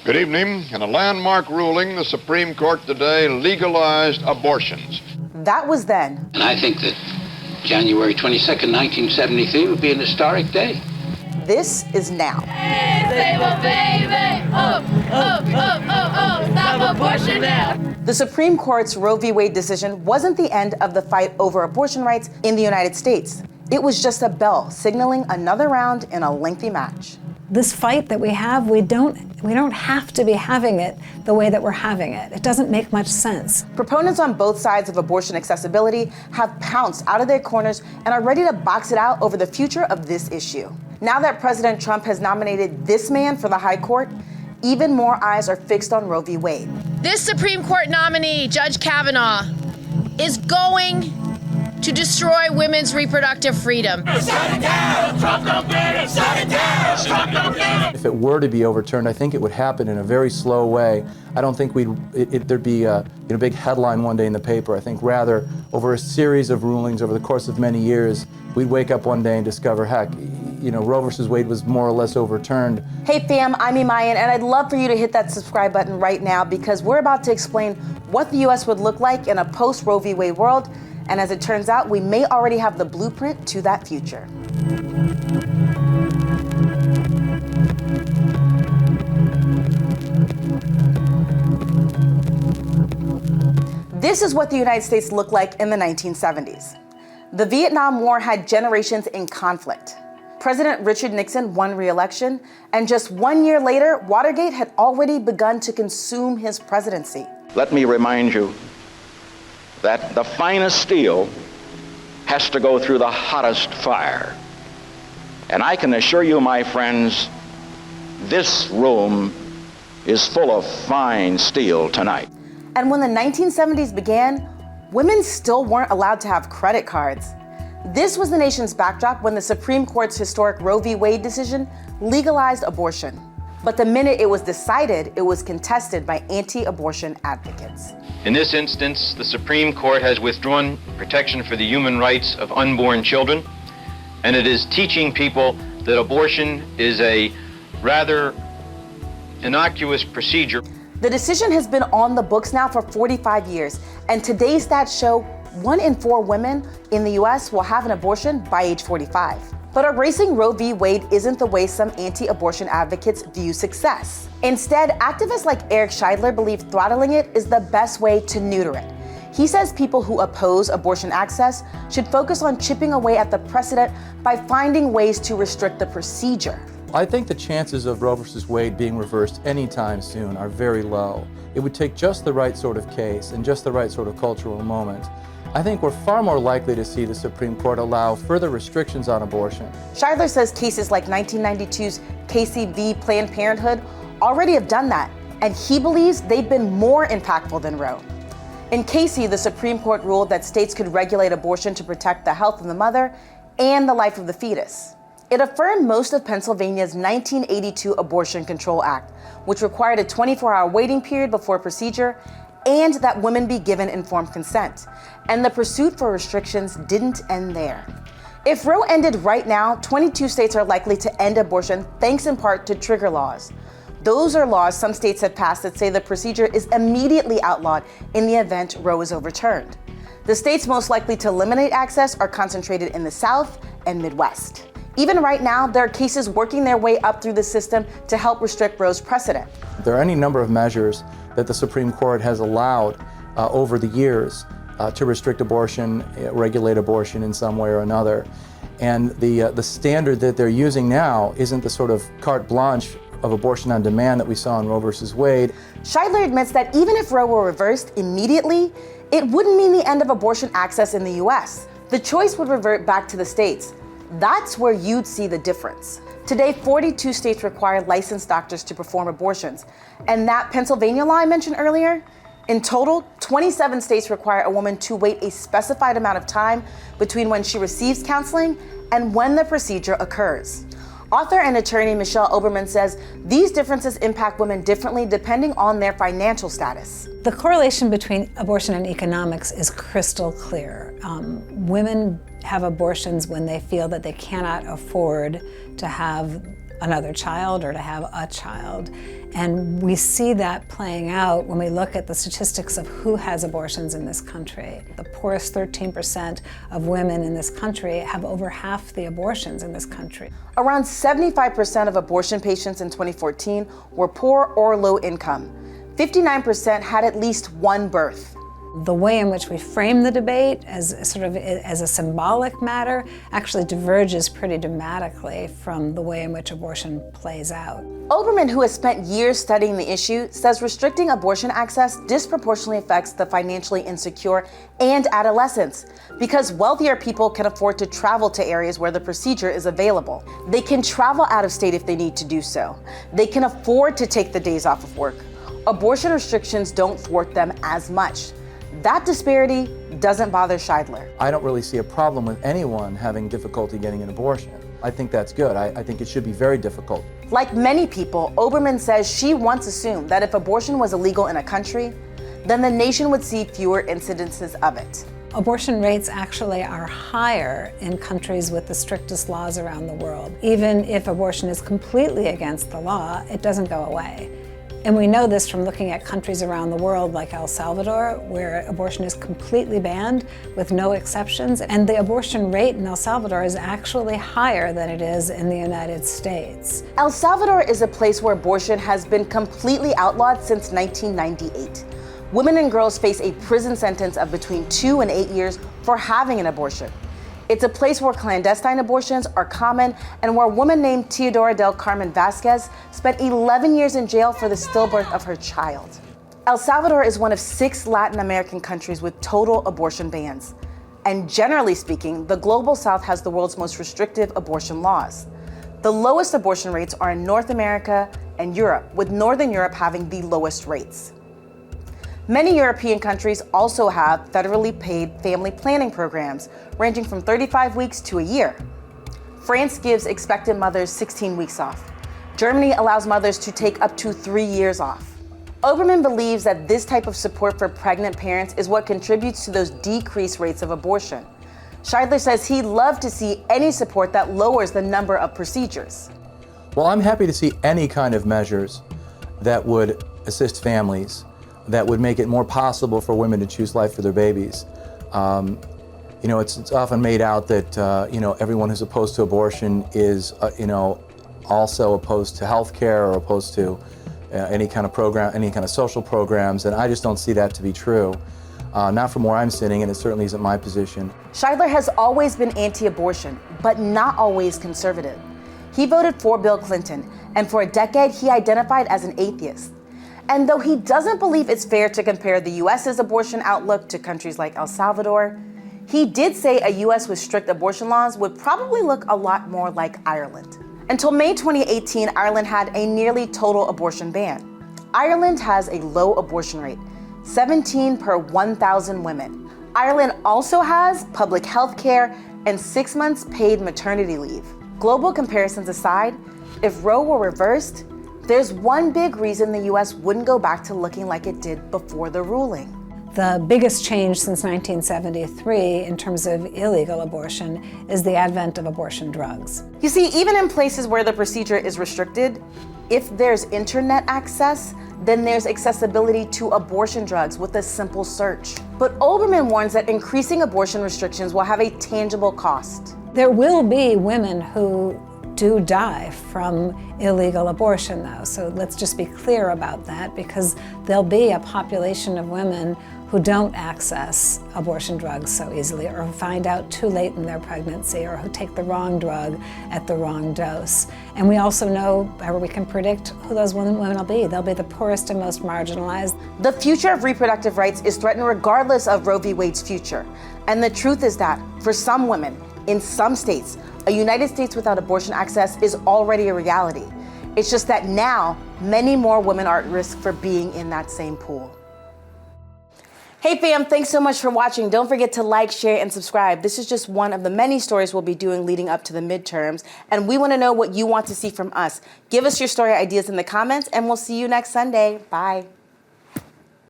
Good evening. In a landmark ruling, the Supreme Court today legalized abortions. That was then. And I think that January 22nd, 1973 would be an historic day. This is now. Stop abortion now. The Supreme Court's Roe v. Wade decision wasn't the end of the fight over abortion rights in the United States. It was just a bell signaling another round in a lengthy match. This fight that we have, we don't have to be having it the way that we're having it. It doesn't make much sense. Proponents on both sides of abortion accessibility have pounced out of their corners and are ready to box it out over the future of this issue. Now that President Trump has nominated this man for the High Court, even more eyes are fixed on Roe v. Wade. This Supreme Court nominee, Judge Kavanaugh, is going to destroy women's reproductive freedom. Shut it down! Trump don't get it! Shut it down! Trump don't get it! If it were to be overturned, I think it would happen in a very slow way. I don't think there'd be a big headline one day in the paper. I think rather over a series of rulings over the course of many years, we'd wake up one day and discover, heck, Roe versus Wade was more or less overturned. Hey fam, I'm Imayan, and I'd love for you to hit that subscribe button right now because we're about to explain what the U.S. would look like in a post-Roe v. Wade world. And as it turns out, we may already have the blueprint to that future. This is what the United States looked like in the 1970s. The Vietnam War had generations in conflict. President Richard Nixon won re-election, and just 1 year later, Watergate had already begun to consume his presidency. Let me remind you that the finest steel has to go through the hottest fire. And I can assure you, my friends, this room is full of fine steel tonight. And when the 1970s began, women still weren't allowed to have credit cards. This was the nation's backdrop when the Supreme Court's historic Roe v. Wade decision legalized abortion. But the minute it was decided, it was contested by anti-abortion advocates. In this instance, the Supreme Court has withdrawn protection for the human rights of unborn children, and it is teaching people that abortion is a rather innocuous procedure. The decision has been on the books now for 45 years, and today's stats show 1 in 4 women in the U.S. will have an abortion by age 45. But erasing Roe v. Wade isn't the way some anti-abortion advocates view success. Instead, activists like Eric Scheidler believe throttling it is the best way to neuter it. He says people who oppose abortion access should focus on chipping away at the precedent by finding ways to restrict the procedure. I think the chances of Roe versus Wade being reversed anytime soon are very low. It would take just the right sort of case and just the right sort of cultural moment. I think we're far more likely to see the Supreme Court allow further restrictions on abortion. Scheidler says cases like 1992's Casey v. Planned Parenthood already have done that, and he believes they've been more impactful than Roe. In Casey, the Supreme Court ruled that states could regulate abortion to protect the health of the mother and the life of the fetus. It affirmed most of Pennsylvania's 1982 Abortion Control Act, which required a 24-hour waiting period before procedure and that women be given informed consent. And the pursuit for restrictions didn't end there. If Roe ended right now, 22 states are likely to end abortion thanks in part to trigger laws. Those are laws some states have passed that say the procedure is immediately outlawed in the event Roe is overturned. The states most likely to eliminate access are concentrated in the South and Midwest. Even right now, there are cases working their way up through the system to help restrict Roe's precedent. There are any number of measures that the Supreme Court has allowed over the years to restrict abortion, regulate abortion in some way or another. And the standard that they're using now isn't the sort of carte blanche of abortion on demand that we saw in Roe versus Wade. Scheidler admits that even if Roe were reversed immediately, it wouldn't mean the end of abortion access in the U.S. The choice would revert back to the states. That's where you'd see the difference. Today, 42 states require licensed doctors to perform abortions. And that Pennsylvania law I mentioned earlier, in total, 27 states require a woman to wait a specified amount of time between when she receives counseling and when the procedure occurs. Author and attorney Michelle Oberman says these differences impact women differently depending on their financial status. The correlation between abortion and economics is crystal clear. Women have abortions when they feel that they cannot afford to have another child or to have a child. And we see that playing out when we look at the statistics of who has abortions in this country. The poorest 13% of women in this country have over half the abortions in this country. Around 75% of abortion patients in 2014 were poor or low income. 59% had at least one birth. The way in which we frame the debate as a symbolic matter actually diverges pretty dramatically from the way in which abortion plays out. Oberman, who has spent years studying the issue, says restricting abortion access disproportionately affects the financially insecure and adolescents because wealthier people can afford to travel to areas where the procedure is available. They can travel out of state if they need to do so. They can afford to take the days off of work. Abortion restrictions don't thwart them as much. That disparity doesn't bother Scheidler. I don't really see a problem with anyone having difficulty getting an abortion. I think that's good. I think it should be very difficult. Like many people, Oberman says she once assumed that if abortion was illegal in a country, then the nation would see fewer incidences of it. Abortion rates actually are higher in countries with the strictest laws around the world. Even if abortion is completely against the law, it doesn't go away. And we know this from looking at countries around the world like El Salvador, where abortion is completely banned with no exceptions. And the abortion rate in El Salvador is actually higher than it is in the United States. El Salvador is a place where abortion has been completely outlawed since 1998. Women and girls face a prison sentence of between 2 and 8 years for having an abortion. It's a place where clandestine abortions are common and where a woman named Teodora del Carmen Vasquez spent 11 years in jail for the stillbirth of her child. El Salvador is one of 6 Latin American countries with total abortion bans. And generally speaking, the Global South has the world's most restrictive abortion laws. The lowest abortion rates are in North America and Europe, with Northern Europe having the lowest rates. Many European countries also have federally paid family planning programs, ranging from 35 weeks to a year. France gives expectant mothers 16 weeks off. Germany allows mothers to take up to 3 years off. Oberman believes that this type of support for pregnant parents is what contributes to those decreased rates of abortion. Scheidler says he'd love to see any support that lowers the number of procedures. Well, I'm happy to see any kind of measures that would assist families, that would make it more possible for women to choose life for their babies. It's often made out that everyone who's opposed to abortion is also opposed to health care or opposed to any kind of program, any kind of social programs, and I just don't see that to be true. Not from where I'm sitting, and it certainly isn't my position. Scheidler has always been anti-abortion, but not always conservative. He voted for Bill Clinton, and for a decade he identified as an atheist. And though he doesn't believe it's fair to compare the U.S.'s abortion outlook to countries like El Salvador, he did say a U.S. with strict abortion laws would probably look a lot more like Ireland. Until May 2018, Ireland had a nearly total abortion ban. Ireland has a low abortion rate, 17 per 1,000 women. Ireland also has public health care and 6 months paid maternity leave. Global comparisons aside, if Roe were reversed, there's one big reason the U.S. wouldn't go back to looking like it did before the ruling. The biggest change since 1973 in terms of illegal abortion is the advent of abortion drugs. You see, even in places where the procedure is restricted, if there's internet access, then there's accessibility to abortion drugs with a simple search. But Oberman warns that increasing abortion restrictions will have a tangible cost. There will be women who do die from illegal abortion, though. So let's just be clear about that, because there'll be a population of women who don't access abortion drugs so easily, or who find out too late in their pregnancy, or who take the wrong drug at the wrong dose. And we also know, or we can predict, who those women will be. They'll be the poorest and most marginalized. The future of reproductive rights is threatened regardless of Roe v. Wade's future. And the truth is that, for some women, in some states, a United States without abortion access is already a reality. It's just that now, many more women are at risk for being in that same pool. Hey fam, thanks so much for watching. Don't forget to like, share, and subscribe. This is just one of the many stories we'll be doing leading up to the midterms, and we want to know what you want to see from us. Give us your story ideas in the comments, and we'll see you next Sunday. Bye.